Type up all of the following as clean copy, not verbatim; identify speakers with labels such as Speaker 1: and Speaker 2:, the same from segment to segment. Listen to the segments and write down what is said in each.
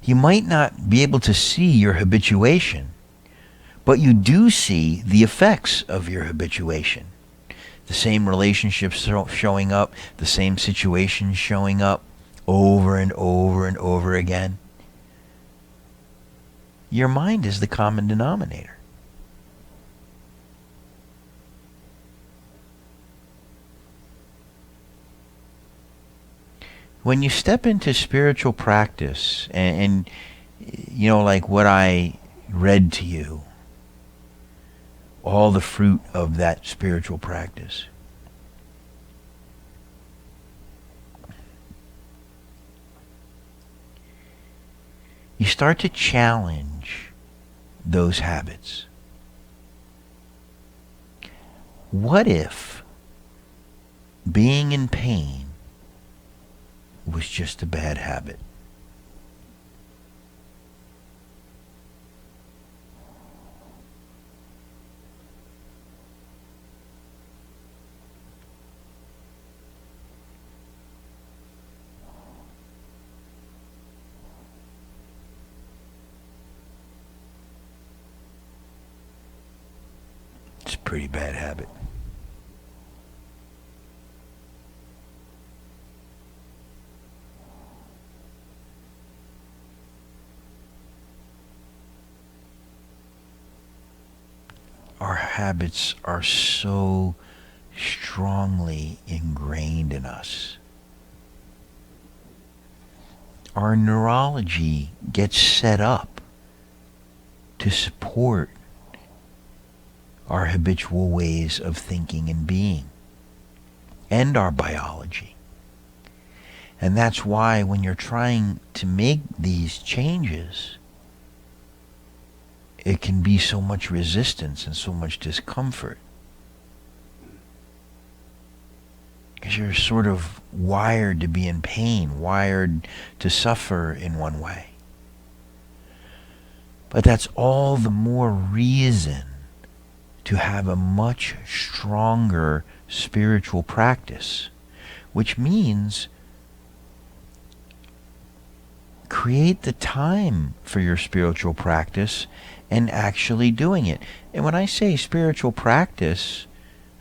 Speaker 1: You might not be able to see your habituation, but you do see the effects of your habituation. The same relationships showing up, the same situations showing up over and over and over again. Your mind is the common denominator. When you step into spiritual practice, and you know, like what I read to you, all the fruit of that spiritual practice, you start to challenge those habits. What if being in pain was just a bad habit? It's a pretty bad habit. Our habits are so strongly ingrained in us. Our neurology gets set up to support our habitual ways of thinking and being, and our biology. And that's why when you're trying to make these changes, it can be so much resistance and so much discomfort. Because you're sort of wired to be in pain, wired to suffer in one way. But that's all the more reason to have a much stronger spiritual practice, which means create the time for your spiritual practice and actually doing it. And when I say spiritual practice,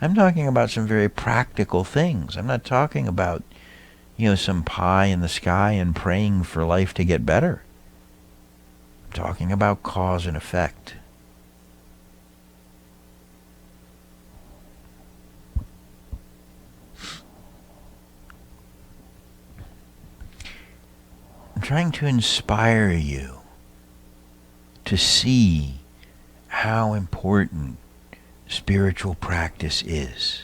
Speaker 1: I'm talking about some very practical things. I'm not talking about, some pie in the sky and praying for life to get better. I'm talking about cause and effect. I'm trying to inspire you to see how important spiritual practice is.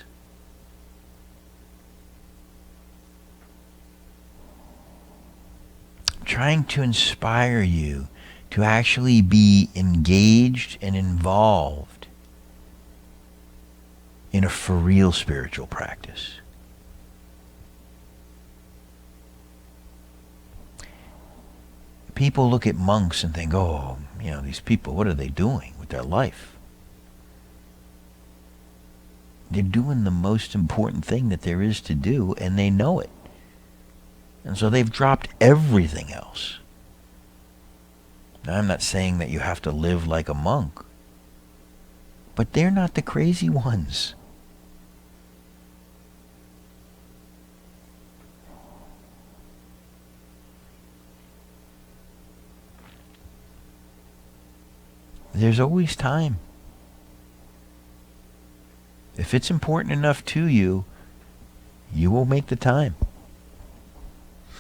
Speaker 1: I'm trying to inspire you to actually be engaged and involved in a for real spiritual practice. People look at monks and think, oh, these people, what are they doing with their life? They're doing the most important thing that there is to do, and they know it. And so they've dropped everything else. Now, I'm not saying that you have to live like a monk, but they're not the crazy ones. There's always time. If it's important enough to you, you will make the time.